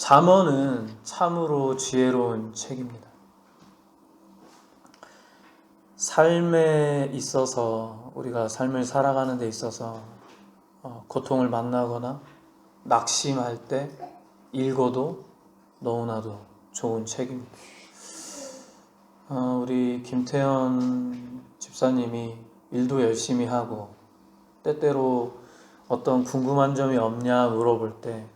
잠언은 참으로 지혜로운 책입니다. 삶에 있어서, 우리가 삶을 살아가는 데 있어서 고통을 만나거나 낙심할 때 읽어도 너무나도 좋은 책입니다. 우리 김태현 집사님이 일도 열심히 하고 때때로 어떤 궁금한 점이 없냐 물어볼 때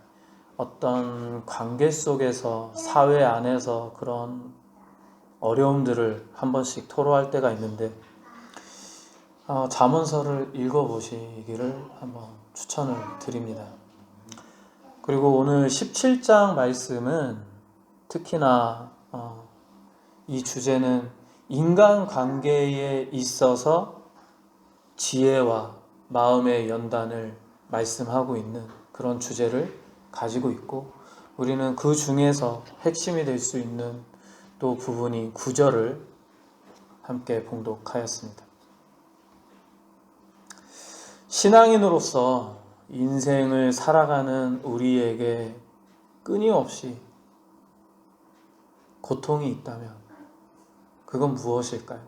어떤 관계 속에서, 사회 안에서 그런 어려움들을 한 번씩 토로할 때가 있는데 잠언서를 읽어보시기를 한번 추천을 드립니다. 그리고 오늘 17장 말씀은 특히나 이 주제는 인간관계에 있어서 지혜와 마음의 연단을 말씀하고 있는 그런 주제를 가지고 있고, 우리는 그 중에서 핵심이 될 수 있는 또 부분이 9절을 함께 봉독하였습니다. 신앙인으로서 인생을 살아가는 우리에게 끊임없이 고통이 있다면 그건 무엇일까요?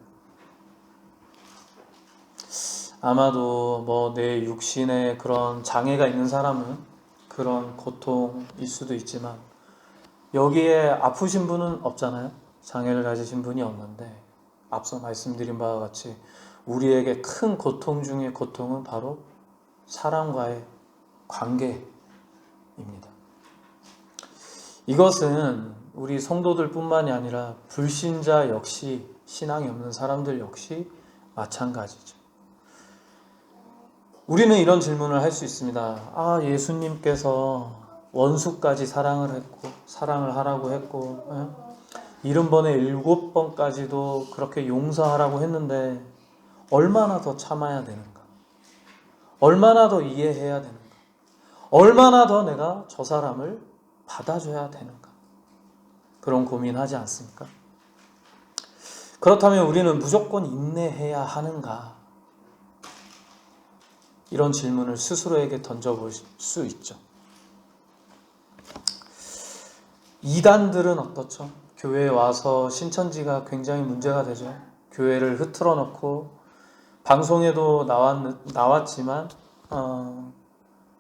아마도 내 육신에 그런 장애가 있는 사람은 그런 고통일 수도 있지만 여기에 아프신 분은 없잖아요. 장애를 가지신 분이 없는데 앞서 말씀드린 바와 같이 우리에게 큰 고통 중의 고통은 바로 사람과의 관계입니다. 이것은 우리 성도들 뿐만이 아니라 불신자 역시, 신앙이 없는 사람들 역시 마찬가지죠. 우리는 이런 질문을 할 수 있습니다. 예수님께서 원수까지 사랑을 하라고 했고 70번에 7번까지도 그렇게 용서하라고 했는데 얼마나 더 참아야 되는가? 얼마나 더 이해해야 되는가? 얼마나 더 내가 저 사람을 받아줘야 되는가? 그런 고민하지 않습니까? 그렇다면 우리는 무조건 인내해야 하는가? 이런 질문을 스스로에게 던져볼 수 있죠. 이단들은 어떻죠? 교회에 와서 신천지가 굉장히 문제가 되죠. 교회를 흐트러 놓고 방송에도 나왔지만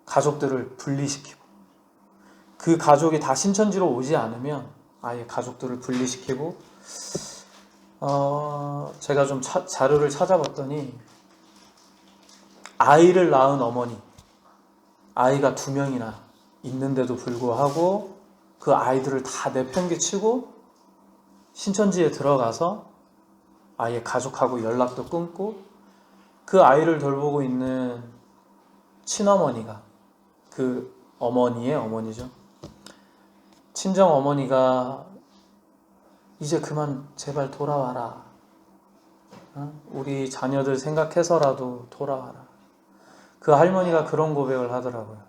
가족들을 분리시키고, 그 가족이 다 신천지로 오지 않으면 아예 가족들을 분리시키고, 제가 좀 자료를 찾아봤더니 아이를 낳은 어머니, 아이가 2명이나 있는데도 불구하고 그 아이들을 다 내팽개치고 신천지에 들어가서 아예 가족하고 연락도 끊고, 그 아이를 돌보고 있는 친어머니가, 그 어머니의 어머니죠, 친정 어머니가 이제 그만 제발 돌아와라, 우리 자녀들 생각해서라도 돌아와라. 그 할머니가 그런 고백을 하더라고요.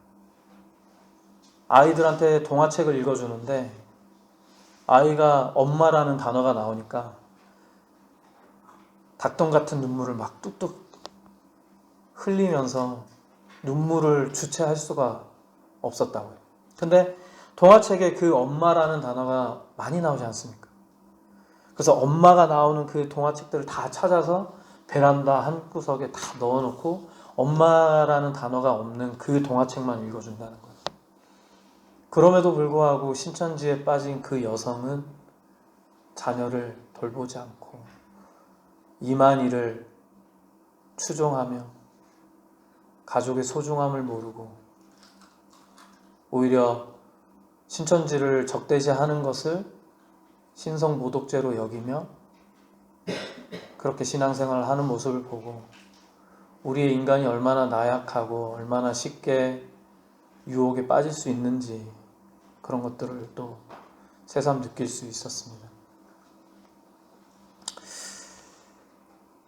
아이들한테 동화책을 읽어주는데 아이가 엄마라는 단어가 나오니까 닭똥 같은 눈물을 막 뚝뚝 흘리면서 눈물을 주체할 수가 없었다고요. 근데 동화책에 그 엄마라는 단어가 많이 나오지 않습니까? 그래서 엄마가 나오는 그 동화책들을 다 찾아서 베란다 한 구석에 다 넣어놓고 엄마라는 단어가 없는 그 동화책만 읽어준다는 거예요. 그럼에도 불구하고 신천지에 빠진 그 여성은 자녀를 돌보지 않고 이만희를 추종하며 가족의 소중함을 모르고 오히려 신천지를 적대시하는 것을 신성모독죄로 여기며 그렇게 신앙생활을 하는 모습을 보고 우리의 인간이 얼마나 나약하고 얼마나 쉽게 유혹에 빠질 수 있는지, 그런 것들을 또 새삼 느낄 수 있었습니다.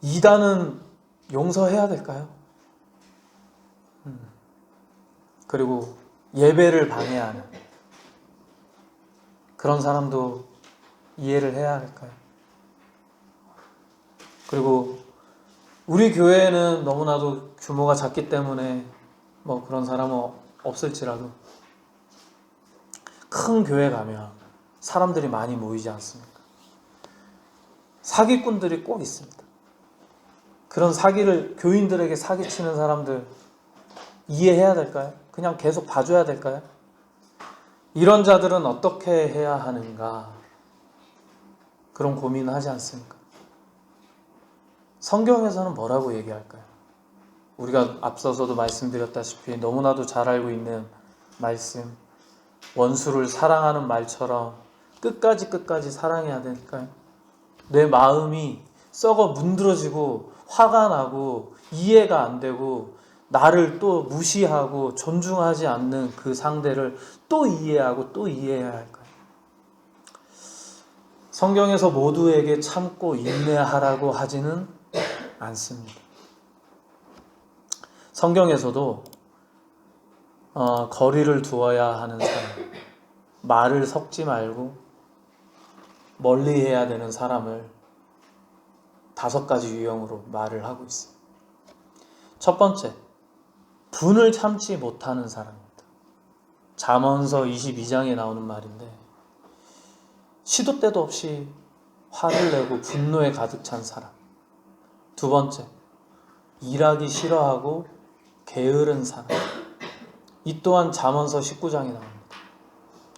이단은 용서해야 될까요? 그리고 예배를 방해하는 그런 사람도 이해를 해야 할까요? 그리고 우리 교회는 너무나도 규모가 작기 때문에 그런 사람은 없을지라도 큰 교회 가면 사람들이 많이 모이지 않습니까? 사기꾼들이 꼭 있습니다. 그런 사기를 교인들에게 사기치는 사람들 이해해야 될까요? 그냥 계속 봐줘야 될까요? 이런 자들은 어떻게 해야 하는가? 그런 고민을 하지 않습니까? 성경에서는 뭐라고 얘기할까요? 우리가 앞서서도 말씀드렸다시피 너무나도 잘 알고 있는 말씀, 원수를 사랑하는 말처럼 끝까지 사랑해야 되니까요. 내 마음이 썩어 문드러지고 화가 나고 이해가 안 되고 나를 또 무시하고 존중하지 않는 그 상대를 또 이해하고 또 이해해야 할까요? 성경에서 모두에게 참고 인내하라고 하지는 않습니다. 성경에서도 거리를 두어야 하는 사람, 말을 섞지 말고 멀리 해야 되는 사람을 5가지 유형으로 말을 하고 있어요. 첫 번째, 분을 참지 못하는 사람입니다. 잠언서 22장에 나오는 말인데 시도 때도 없이 화를 내고 분노에 가득 찬 사람. 두 번째, 일하기 싫어하고 게으른 사람. 이 또한 잠언서 19장에 나옵니다.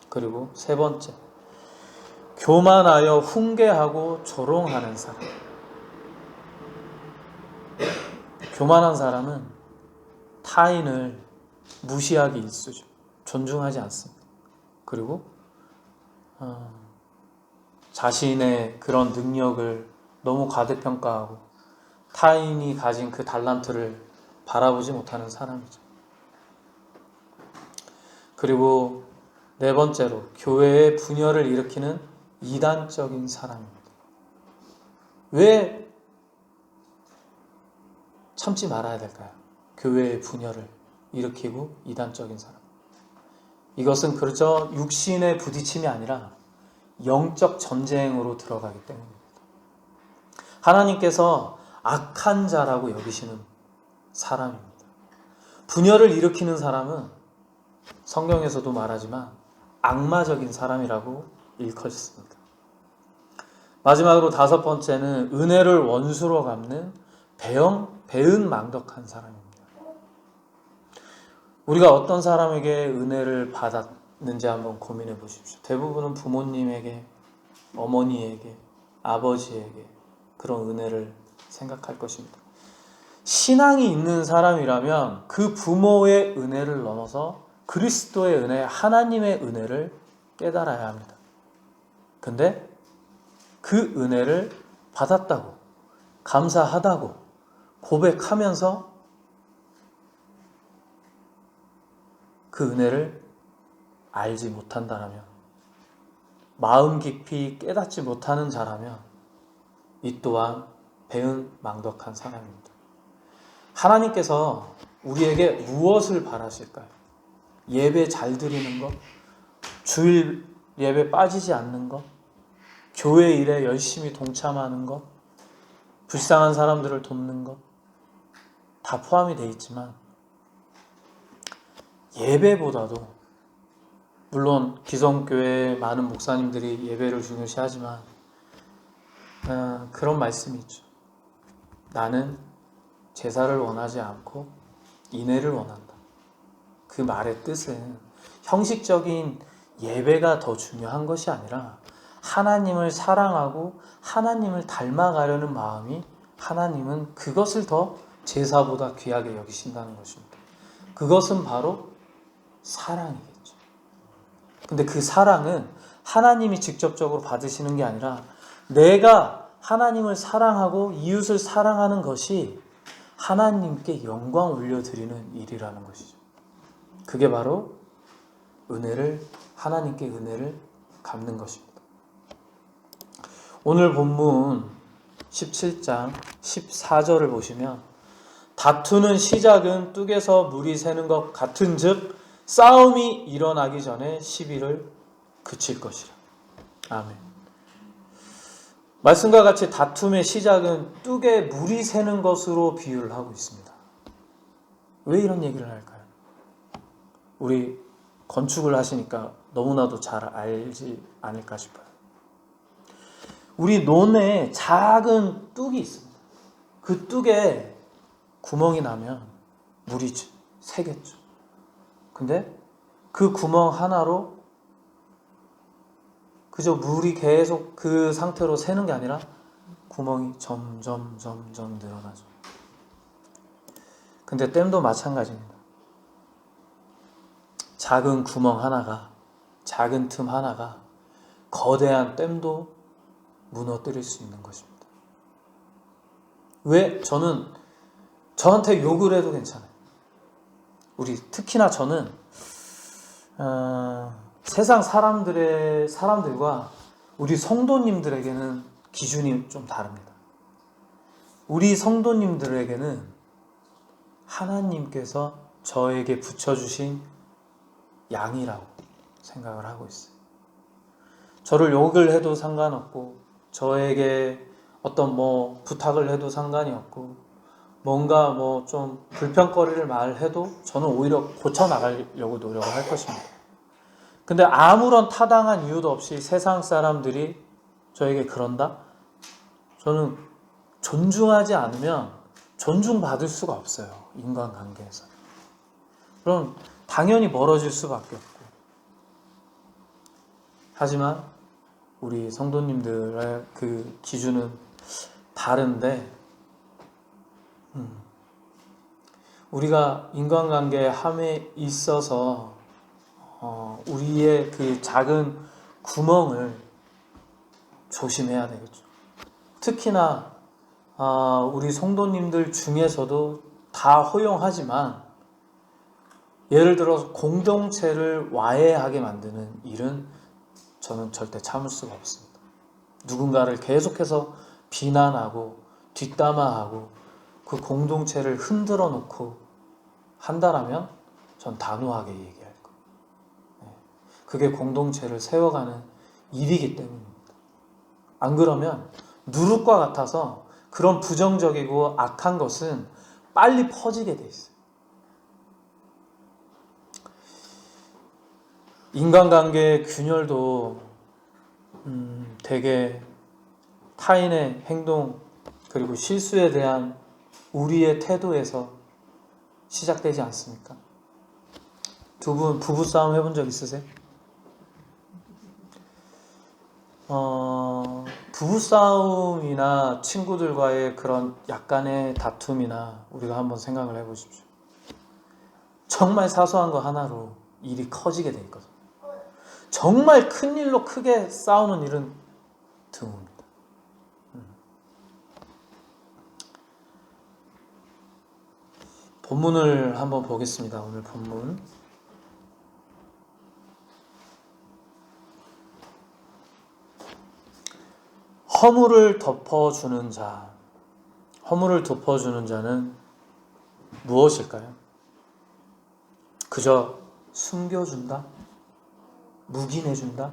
그리고 세 번째, 교만하여 훈계하고 조롱하는 사람. 교만한 사람은 타인을 무시하기 일쑤죠. 존중하지 않습니다. 그리고 자신의 그런 능력을 너무 과대평가하고 타인이 가진 그 달란트를 바라보지 못하는 사람이죠. 그리고 네 번째로 교회의 분열을 일으키는 이단적인 사람입니다. 왜 참지 말아야 될까요? 교회의 분열을 일으키고 이단적인 사람. 이것은 그저 육신의 부딪힘이 아니라 영적 전쟁으로 들어가기 때문입니다. 하나님께서 악한 자라고 여기시는 사람입니다. 분열을 일으키는 사람은 성경에서도 말하지만 악마적인 사람이라고 일컬습니다. 마지막으로 5번째는 은혜를 원수로 갚는 배은망덕한 사람입니다. 우리가 어떤 사람에게 은혜를 받았는지 한번 고민해 보십시오. 대부분은 부모님에게, 어머니에게, 아버지에게 그런 은혜를 생각할 것입니다. 신앙이 있는 사람이라면 그 부모의 은혜를 넘어서 그리스도의 은혜, 하나님의 은혜를 깨달아야 합니다. 근데 그 은혜를 받았다고, 감사하다고 고백하면서 그 은혜를 알지 못한다면, 마음 깊이 깨닫지 못하는 자라면 이 또한 배은망덕한 사람입니다. 하나님께서 우리에게 무엇을 바라실까요? 예배 잘 드리는 것? 주일 예배 빠지지 않는 것? 교회 일에 열심히 동참하는 것? 불쌍한 사람들을 돕는 것? 다 포함이 되어 있지만 예배보다도, 물론 기성교회의 많은 목사님들이 예배를 중요시하지만 그런 말씀이 있죠. 나는 제사를 원하지 않고 인애를 원한다. 그 말의 뜻은 형식적인 예배가 더 중요한 것이 아니라 하나님을 사랑하고 하나님을 닮아가려는 마음이, 하나님은 그것을 더 제사보다 귀하게 여기신다는 것입니다. 그것은 바로 사랑이겠죠. 근데 그 사랑은 하나님이 직접적으로 받으시는 게 아니라 내가 하나님을 사랑하고 이웃을 사랑하는 것이 하나님께 영광 올려드리는 일이라는 것이죠. 그게 바로 하나님께 은혜를 갚는 것입니다. 오늘 본문 17장 14절을 보시면 다투는 시작은 뚝에서 물이 새는 것 같은즉 싸움이 일어나기 전에 시비를 그칠 것이라. 아멘. 말씀과 같이 다툼의 시작은 뚝에 물이 새는 것으로 비유를 하고 있습니다. 왜 이런 얘기를 할까요? 우리 건축을 하시니까 너무나도 잘 알지 않을까 싶어요. 우리 논에 작은 뚝이 있습니다. 그 뚝에 구멍이 나면 물이 새겠죠. 근데 그 구멍 하나로 그저 물이 계속 그 상태로 새는 게 아니라 구멍이 점점 늘어나죠. 근데 댐도 마찬가지입니다. 작은 구멍 하나가, 작은 틈 하나가 거대한 댐도 무너뜨릴 수 있는 것입니다. 왜? 저한테 욕을 해도 괜찮아요. 특히나 저는 세상 사람들과 우리 성도님들에게는 기준이 좀 다릅니다. 우리 성도님들에게는 하나님께서 저에게 붙여주신 양이라고 생각을 하고 있어요. 저를 욕을 해도 상관없고, 저에게 어떤 부탁을 해도 상관이 없고, 뭔가 좀 불평거리를 말해도 저는 오히려 고쳐나가려고 노력을 할 것입니다. 근데 아무런 타당한 이유도 없이 세상 사람들이 저에게 그런다? 저는 존중하지 않으면 존중받을 수가 없어요. 인간관계에서. 그럼 당연히 멀어질 수밖에 없고. 하지만 우리 성도님들의 그 기준은 다른데, 우리가 인간관계에 함에 있어서 우리의 그 작은 구멍을 조심해야 되겠죠. 특히나 우리 성도님들 중에서도 다 허용하지만, 예를 들어서 공동체를 와해하게 만드는 일은 저는 절대 참을 수가 없습니다. 누군가를 계속해서 비난하고 뒷담화하고 그 공동체를 흔들어 놓고 한다라면 전 단호하게 얘기할 거예요. 그게 공동체를 세워가는 일이기 때문입니다. 안 그러면 누룩과 같아서 그런 부정적이고 악한 것은 빨리 퍼지게 돼 있어요. 인간관계의 균열도 되게 타인의 행동 그리고 실수에 대한 우리의 태도에서 시작되지 않습니까? 두 분 부부싸움 해본 적 있으세요? 부부싸움이나 친구들과의 그런 약간의 다툼이나 우리가 한번 생각을 해보십시오. 정말 사소한 거 하나로 일이 커지게 돼 있거든요. 정말 큰 일로 크게 싸우는 일은 드뭅니다. 본문을 한번 보겠습니다. 오늘 본문. 허물을 덮어주는 자. 허물을 덮어주는 자는 무엇일까요? 그저 숨겨준다? 묵인해준다?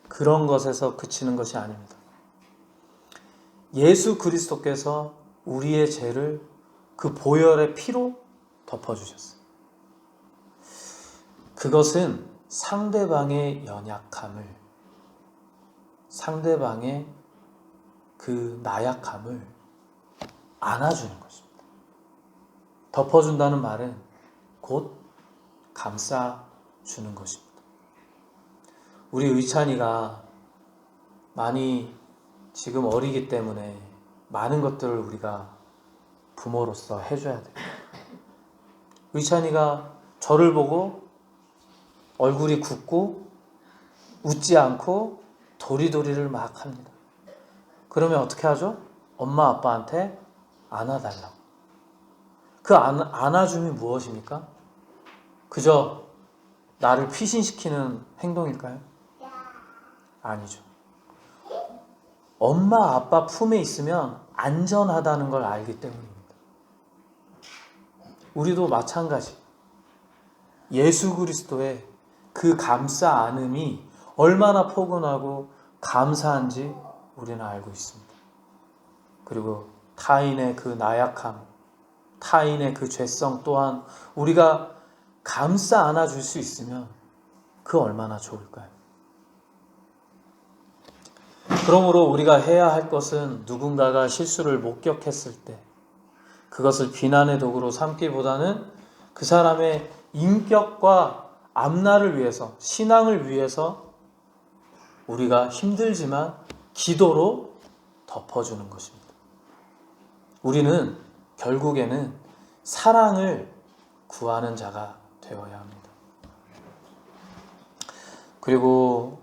그런 것에서 그치는 것이 아닙니다. 예수 그리스도께서 우리의 죄를 그 보혈의 피로 덮어주셨어요. 그것은 상대방의 연약함을, 상대방의 그 나약함을 안아주는 것입니다. 덮어준다는 말은 곧 감싸주는 것입니다. 우리 의찬이가 많이 지금 어리기 때문에 많은 것들을 우리가 부모로서 해줘야 돼요. 의찬이가 저를 보고 얼굴이 굳고 웃지 않고 도리도리를 막 합니다. 그러면 어떻게 하죠? 엄마 아빠한테 안아달라고. 그 안아줌이 무엇입니까? 그저 나를 피신시키는 행동일까요? 아니죠. 엄마 아빠 품에 있으면 안전하다는 걸 알기 때문입니다. 우리도 마찬가지. 예수 그리스도의 그 감싸 안음이 얼마나 포근하고 감사한지 우리는 알고 있습니다. 그리고 타인의 그 나약함, 타인의 그 죄성 또한 우리가 감싸 안아줄 수 있으면 그 얼마나 좋을까요? 그러므로 우리가 해야 할 것은 누군가가 실수를 목격했을 때 그것을 비난의 도구로 삼기보다는 그 사람의 인격과 앞날을 위해서, 신앙을 위해서 우리가 힘들지만 기도로 덮어주는 것입니다. 우리는 결국에는 사랑을 구하는 자가 되어야 합니다. 그리고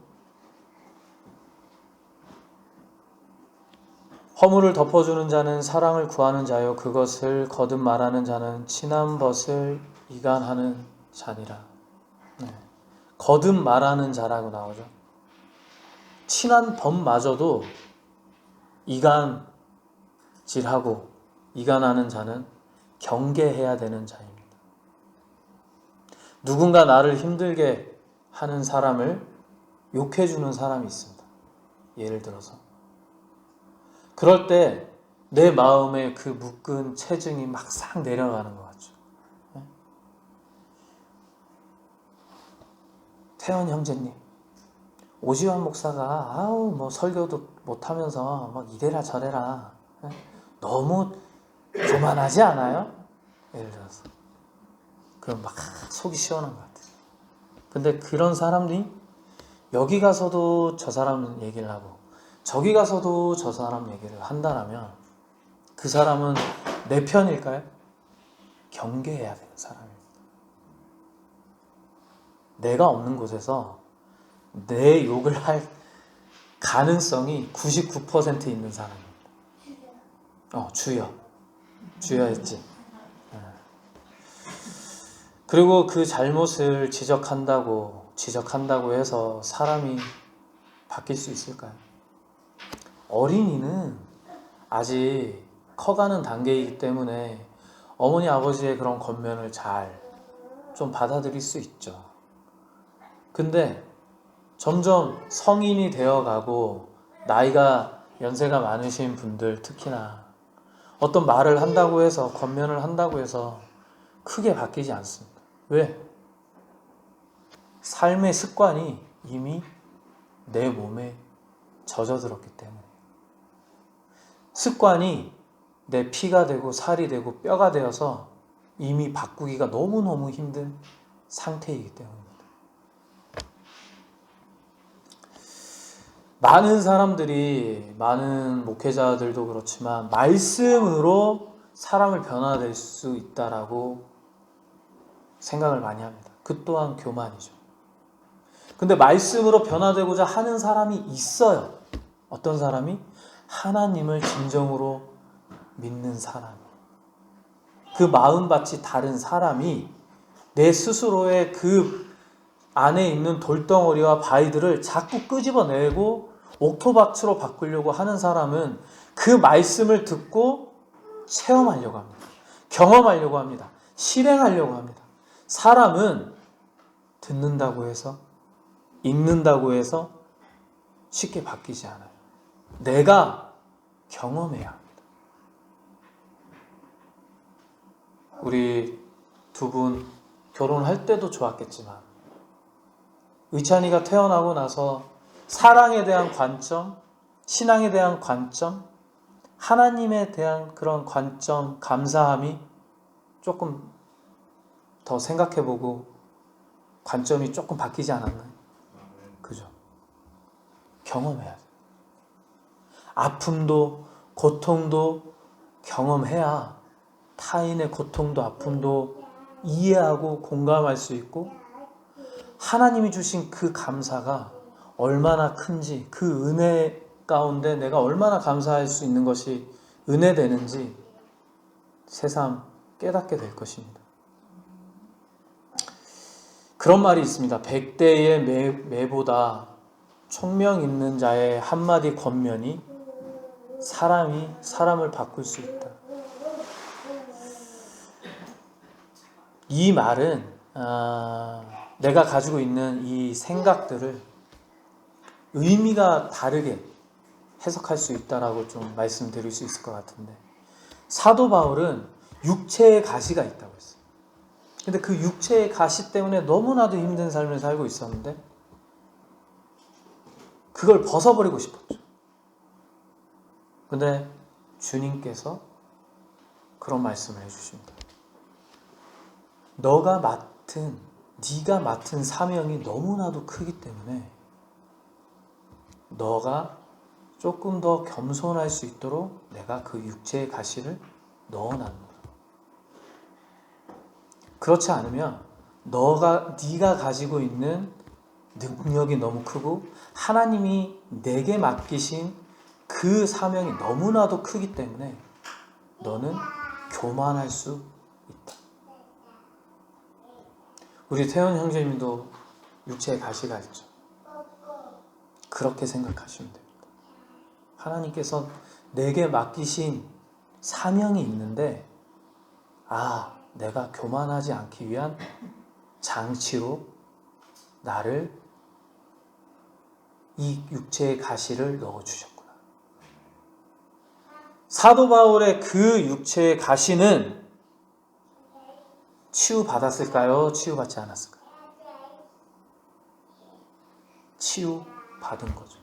허물을 덮어주는 자는 사랑을 구하는 자요 그것을 거듭 말하는 자는 친한 벗을 이간하는 자니라. 거듭 말하는 자라고 나오죠. 친한 법마저도 이간질하고 이간하는 자는 경계해야 되는 자입니다. 누군가 나를 힘들게 하는 사람을 욕해주는 사람이 있습니다. 예를 들어서 그럴 때 내 마음에 그 묶은 체증이 막 싹 내려가는 것 같죠. 태연 형제님, 오지환 목사가 뭐 설교도 못하면서 막 이래라 저래라 너무 교만하지 않아요? 예를 들어서 그럼 막 속이 시원한 것 같아요. 근데 그런 사람들이 여기 가서도 저 사람 얘기를 하고 저기 가서도 저 사람 얘기를 한다라면 그 사람은 내 편일까요? 경계해야 되는 사람입니다. 내가 없는 곳에서 내 욕을 할 가능성이 99% 있는 사람입니다. 주여 했지. 그리고 그 잘못을 지적한다고 해서 사람이 바뀔 수 있을까요? 어린이는 아직 커가는 단계이기 때문에 어머니 아버지의 그런 권면을 잘 좀 받아들일 수 있죠. 근데 점점 성인이 되어가고 나이가 연세가 많으신 분들 특히나 어떤 말을 한다고 해서 권면을 한다고 해서 크게 바뀌지 않습니다. 왜? 삶의 습관이 이미 내 몸에 젖어들었기 때문에 습관이 내 피가 되고 살이 되고 뼈가 되어서 이미 바꾸기가 너무너무 힘든 상태이기 때문입니다. 많은 사람들이, 많은 목회자들도 그렇지만 말씀으로 사람을 변화될 수 있다라고 생각을 많이 합니다. 그 또한 교만이죠. 근데 말씀으로 변화되고자 하는 사람이 있어요. 어떤 사람이? 하나님을 진정으로 믿는 사람. 그 마음밭이 다른 사람이 내 스스로의 그 안에 있는 돌덩어리와 바위들을 자꾸 끄집어내고 옥토밭으로 바꾸려고 하는 사람은 그 말씀을 듣고 체험하려고 합니다. 경험하려고 합니다. 실행하려고 합니다. 사람은 듣는다고 해서, 읽는다고 해서 쉽게 바뀌지 않아요. 내가 경험해야 합니다. 우리 두 분 결혼할 때도 좋았겠지만 의찬이가 태어나고 나서 사랑에 대한 관점, 신앙에 대한 관점, 하나님에 대한 그런 관점, 감사함이 조금 더 생각해보고 관점이 조금 바뀌지 않았나요? 그죠? 경험해야 돼요. 아픔도 고통도 경험해야 타인의 고통도 아픔도 이해하고 공감할 수 있고 하나님이 주신 그 감사가 얼마나 큰지 그 은혜 가운데 내가 얼마나 감사할 수 있는 것이 은혜되는지 새삼 깨닫게 될 것입니다. 그런 말이 있습니다. 100대의 매보다 총명 있는 자의 한마디 권면이 사람을 바꿀 수 있다. 이 말은 내가 가지고 있는 이 생각들을 의미가 다르게 해석할 수 있다라고 좀 말씀드릴 수 있을 것 같은데 사도 바울은 육체의 가시가 있다고 했어요. 근데 그 육체의 가시 때문에 너무나도 힘든 삶을 살고 있었는데 그걸 벗어버리고 싶었죠. 근데 주님께서 그런 말씀을 해주십니다. 네가 맡은 사명이 너무나도 크기 때문에 너가 조금 더 겸손할 수 있도록 내가 그 육체의 가시를 넣어놨노라. 그렇지 않으면 네가 가지고 있는 능력이 너무 크고 하나님이 내게 맡기신 그 사명이 너무나도 크기 때문에 너는 교만할 수 있다. 우리 태연 형제님도 육체의 가시가 있죠. 그렇게 생각하시면 됩니다. 하나님께서 내게 맡기신 사명이 있는데 내가 교만하지 않기 위한 장치로 나를 이 육체의 가시를 넣어주셨구나. 사도 바울의 그 육체의 가시는 치유받았을까요? 치유받지 않았을까요? 치유받은 거죠.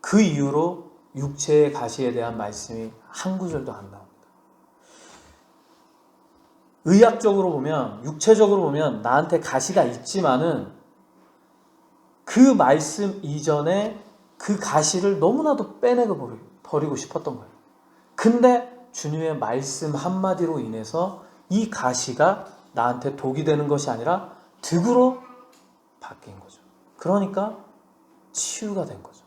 그 이후로 육체의 가시에 대한 말씀이 한 구절도 안 나옵니다. 의학적으로 보면, 육체적으로 보면 나한테 가시가 있지만은 그 말씀 이전에 그 가시를 너무나도 빼내고 버리고 싶었던 거예요. 근데 주님의 말씀 한마디로 인해서 이 가시가 나한테 독이 되는 것이 아니라 득으로 바뀐 거죠. 그러니까 치유가 된 거죠.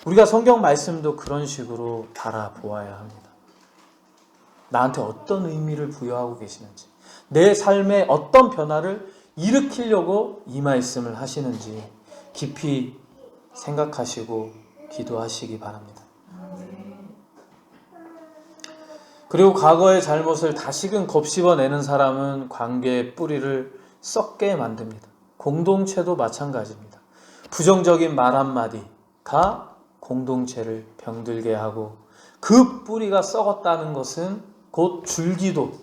우리가 성경 말씀도 그런 식으로 바라보아야 합니다. 나한테 어떤 의미를 부여하고 계시는지, 내 삶에 어떤 변화를 일으키려고 이 말씀을 하시는지 깊이 생각하시고 기도하시기 바랍니다. 그리고 과거의 잘못을 다시금 곱씹어내는 사람은 관계의 뿌리를 썩게 만듭니다. 공동체도 마찬가지입니다. 부정적인 말 한마디가 공동체를 병들게 하고 그 뿌리가 썩었다는 것은 곧 줄기도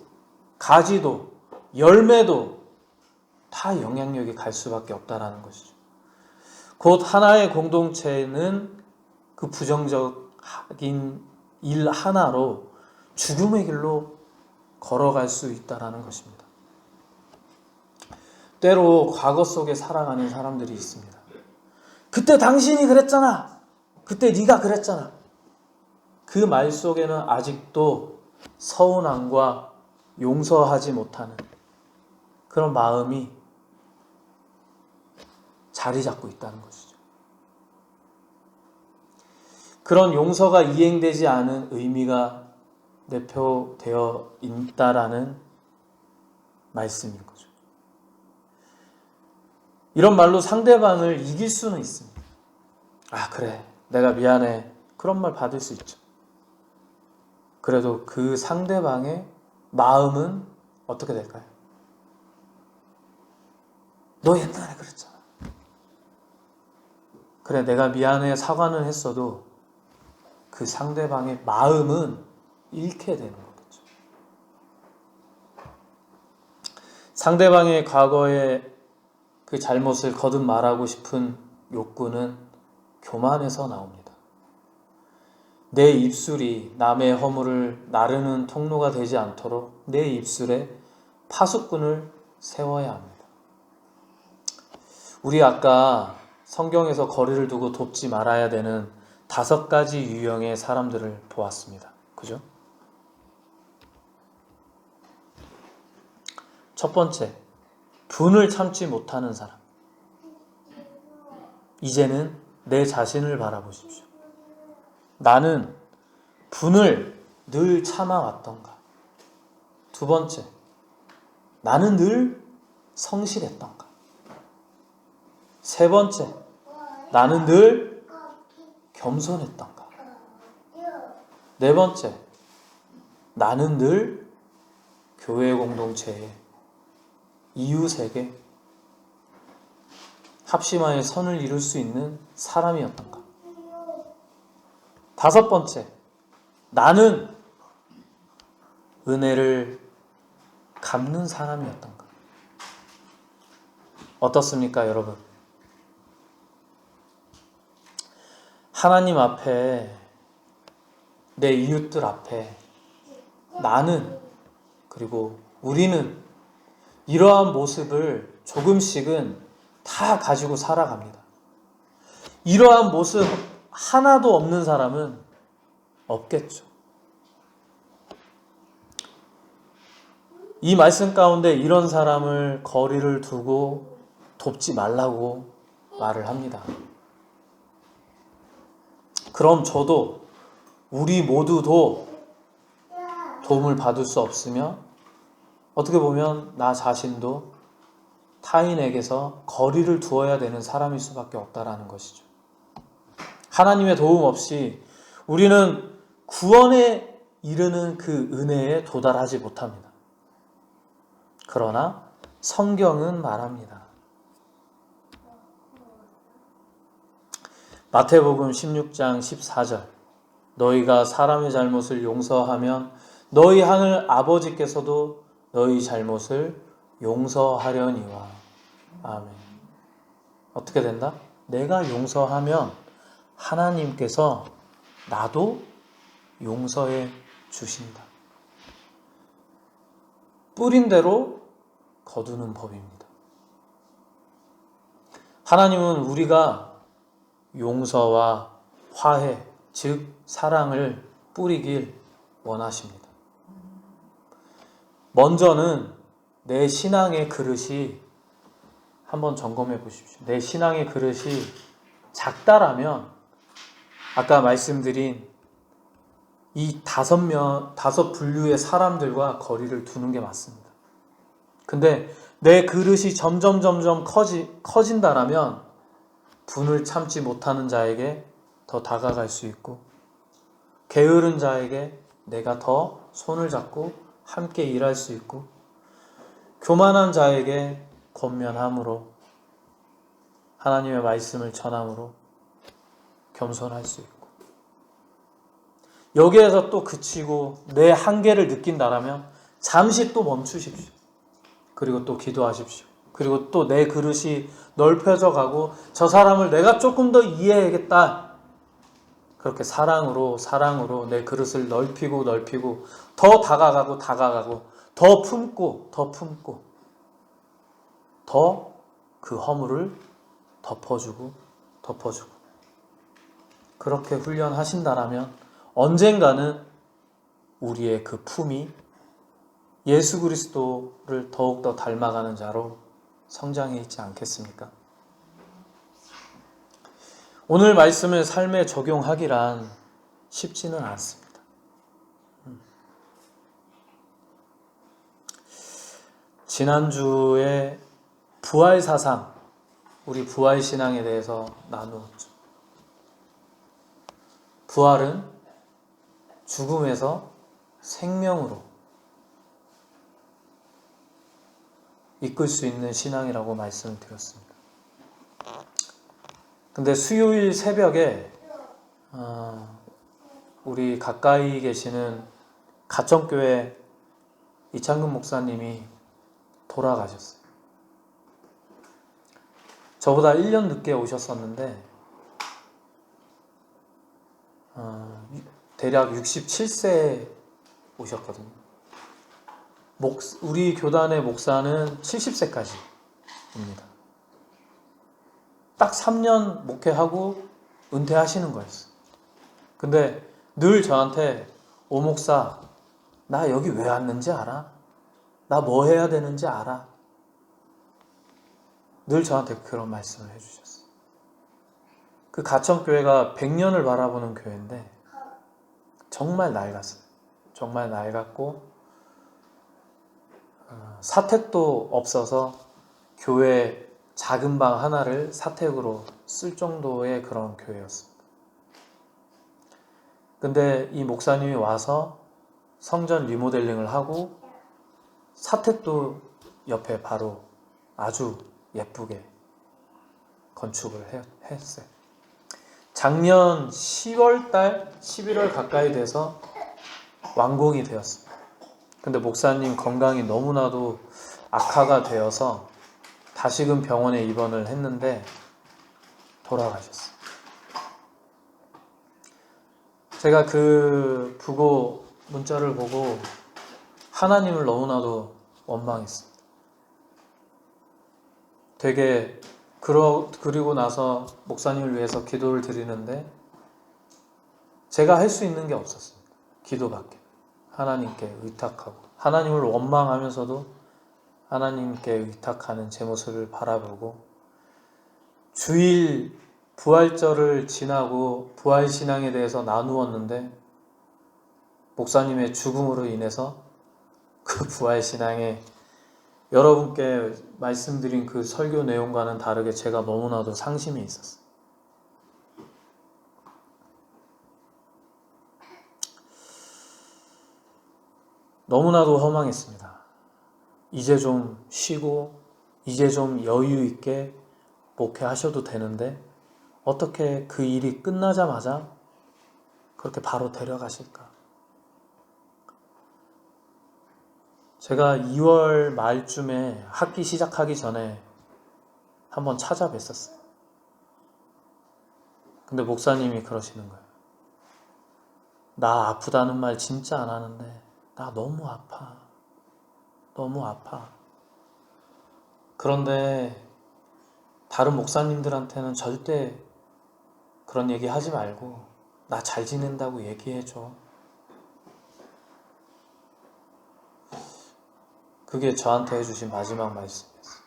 가지도 열매도 다 영향력이 갈 수밖에 없다는 것이죠. 곧 하나의 공동체는 그 부정적인 일 하나로 죽음의 길로 걸어갈 수 있다는 것입니다. 때로 과거 속에 살아가는 사람들이 있습니다. 그때 당신이 그랬잖아. 그때 네가 그랬잖아. 그 말 속에는 아직도 서운함과 용서하지 못하는 그런 마음이 자리 잡고 있다는 것이죠. 그런 용서가 이행되지 않은 의미가 내포되어 있다라는 말씀인 거죠. 이런 말로 상대방을 이길 수는 있습니다. 그래, 내가 미안해. 그런 말 받을 수 있죠. 그래도 그 상대방의 마음은 어떻게 될까요? 너 옛날에 그랬잖아. 그래, 내가 미안해 사과는 했어도 그 상대방의 마음은 잃게 되는 거겠죠. 상대방의 과거의 그 잘못을 거듭 말하고 싶은 욕구는 교만에서 나옵니다. 내 입술이 남의 허물을 나르는 통로가 되지 않도록 내 입술에 파수꾼을 세워야 합니다. 우리 아까 성경에서 거리를 두고 돕지 말아야 되는 5가지 유형의 사람들을 보았습니다. 그죠? 첫 번째, 분을 참지 못하는 사람. 이제는 내 자신을 바라보십시오. 나는 분을 늘 참아왔던가? 두 번째, 나는 늘 성실했던가? 세 번째, 나는 늘 겸손했던가? 네 번째, 나는 늘 교회 공동체에 이웃에게 합심하여 선을 이룰 수 있는 사람이었던가? 다섯 번째, 나는 은혜를 갚는 사람이었던가? 어떻습니까, 여러분? 하나님 앞에, 내 이웃들 앞에 나는, 그리고 우리는 이러한 모습을 조금씩은 다 가지고 살아갑니다. 이러한 모습 하나도 없는 사람은 없겠죠. 이 말씀 가운데 이런 사람을 거리를 두고 돕지 말라고 말을 합니다. 그럼 저도, 우리 모두도 도움을 받을 수 없으며 어떻게 보면 나 자신도 타인에게서 거리를 두어야 되는 사람일 수밖에 없다라는 것이죠. 하나님의 도움 없이 우리는 구원에 이르는 그 은혜에 도달하지 못합니다. 그러나 성경은 말합니다. 마태복음 16장 14절, 너희가 사람의 잘못을 용서하면 너희 하늘 아버지께서도 너희 잘못을 용서하려니와. 아멘. 어떻게 된다? 내가 용서하면 하나님께서 나도 용서해 주신다. 뿌린 대로 거두는 법입니다. 하나님은 우리가 용서와 화해, 즉 사랑을 뿌리길 원하십니다. 먼저는 내 신앙의 그릇이, 한번 점검해 보십시오. 내 신앙의 그릇이 작다라면 아까 말씀드린 이 다섯 분류의 사람들과 거리를 두는 게 맞습니다. 근데 내 그릇이 점점 커진다라면 분을 참지 못하는 자에게 더 다가갈 수 있고, 게으른 자에게 내가 더 손을 잡고 함께 일할 수 있고, 교만한 자에게 권면함으로, 하나님의 말씀을 전함으로 겸손할 수 있고, 여기에서 또 그치고 내 한계를 느낀다라면 잠시 또 멈추십시오. 그리고 또 기도하십시오. 그리고 또 내 그릇이 넓혀져 가고 저 사람을 내가 조금 더 이해해야겠다. 그렇게 사랑으로 내 그릇을 넓히고 더 다가가고 더 품고 더 그 허물을 덮어주고 그렇게 훈련하신다라면 언젠가는 우리의 그 품이 예수 그리스도를 더욱더 닮아가는 자로 성장해 있지 않겠습니까? 오늘 말씀을 삶에 적용하기란 쉽지는 않습니다. 지난주에 부활 사상, 우리 부활 신앙에 대해서 나누었죠. 부활은 죽음에서 생명으로 이끌 수 있는 신앙이라고 말씀을 드렸습니다. 근데 수요일 새벽에 우리 가까이 계시는 가천교회 이창근 목사님이 돌아가셨어요. 저보다 1년 늦게 오셨었는데 대략 67세에 오셨거든요. 우리 교단의 목사는 70세까지입니다. 딱 3년 목회하고 은퇴하시는 거였어요. 근데 늘 저한테, 오 목사, 나 여기 왜 왔는지 알아? 나 뭐 해야 되는지 알아? 늘 저한테 그런 말씀을 해주셨어요. 그 가천교회가 100년을 바라보는 교회인데 정말 낡았어요. 정말 낡았고 사택도 없어서 교회 작은 방 하나를 사택으로 쓸 정도의 그런 교회였습니다. 근데 이 목사님이 와서 성전 리모델링을 하고 사택도 옆에 바로 아주 예쁘게 건축을 했어요. 작년 10월달, 11월 가까이 돼서 완공이 되었습니다. 근데 목사님 건강이 너무나도 악화가 되어서 다시금 병원에 입원을 했는데 돌아가셨어요. 제가 그 부고 문자를 보고 하나님을 너무나도 원망했습니다. 되게 그리고 나서 목사님을 위해서 기도를 드리는데 제가 할 수 있는 게 없었습니다. 기도밖에. 하나님께 의탁하고 하나님을 원망하면서도 하나님께 의탁하는 제 모습을 바라보고 주일 부활절을 지나고 부활신앙에 대해서 나누었는데 목사님의 죽음으로 인해서 그 부활신앙에 여러분께 말씀드린 그 설교 내용과는 다르게 제가 너무나도 상심이 있었어요. 너무나도 허망했습니다. 이제 좀 쉬고 이제 좀 여유 있게 목회하셔도 되는데 어떻게 그 일이 끝나자마자 그렇게 바로 데려가실까? 제가 2월 말쯤에 학기 시작하기 전에 한번 찾아뵀었어요. 근데 목사님이 그러시는 거예요. 나 아프다는 말 진짜 안 하는데 나 너무 아파. 너무 아파. 그런데 다른 목사님들한테는 절대 그런 얘기 하지 말고 나 잘 지낸다고 얘기해줘. 그게 저한테 해주신 마지막 말씀이었어요.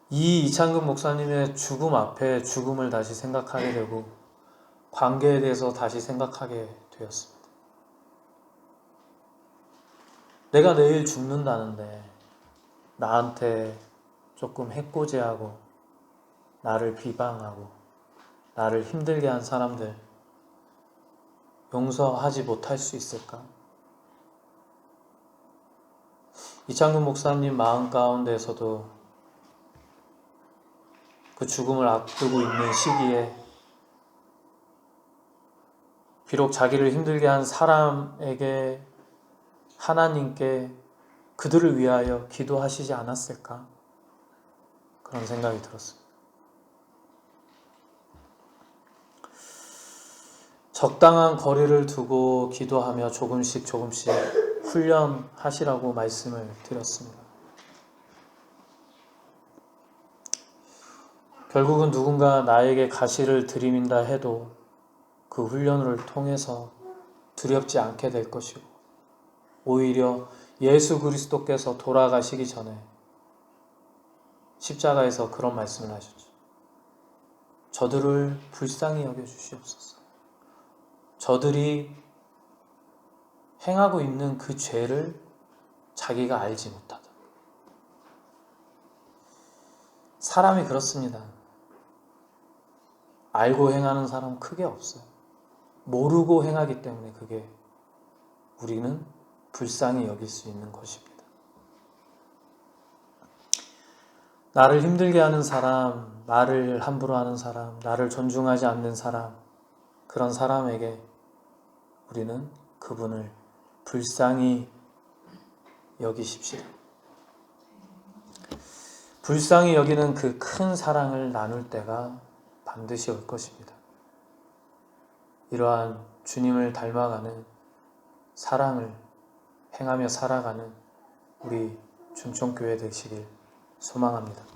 이 이창근 목사님의 죽음 앞에 죽음을 다시 생각하게 되고 관계에 대해서 다시 생각하게 되었습니다. 내가 내일 죽는다는데 나한테 조금 해코지하고 나를 비방하고 나를 힘들게 한 사람들 용서하지 못할 수 있을까? 이창근 목사님 마음 가운데서도 그 죽음을 앞두고 있는 시기에 비록 자기를 힘들게 한 사람에게 하나님께 그들을 위하여 기도하시지 않았을까? 그런 생각이 들었습니다. 적당한 거리를 두고 기도하며 조금씩 훈련하시라고 말씀을 드렸습니다. 결국은 누군가 나에게 가시를 들이민다 해도 그 훈련을 통해서 두렵지 않게 될 것이고 오히려 예수 그리스도께서 돌아가시기 전에 십자가에서 그런 말씀을 하셨죠. 저들을 불쌍히 여겨주시옵소서. 저들이 행하고 있는 그 죄를 자기가 알지 못하다. 사람이 그렇습니다. 알고 행하는 사람 크게 없어요. 모르고 행하기 때문에 그게 우리는 불쌍히 여길 수 있는 것입니다. 나를 힘들게 하는 사람, 말을 함부로 하는 사람, 나를 존중하지 않는 사람, 그런 사람에게 우리는 그분을 불쌍히 여기십시다. 불쌍히 여기는 그 큰 사랑을 나눌 때가 반드시 올 것입니다. 이러한 주님을 닮아가는 사랑을 행하며 살아가는 우리 춘총교회 되시길 소망합니다.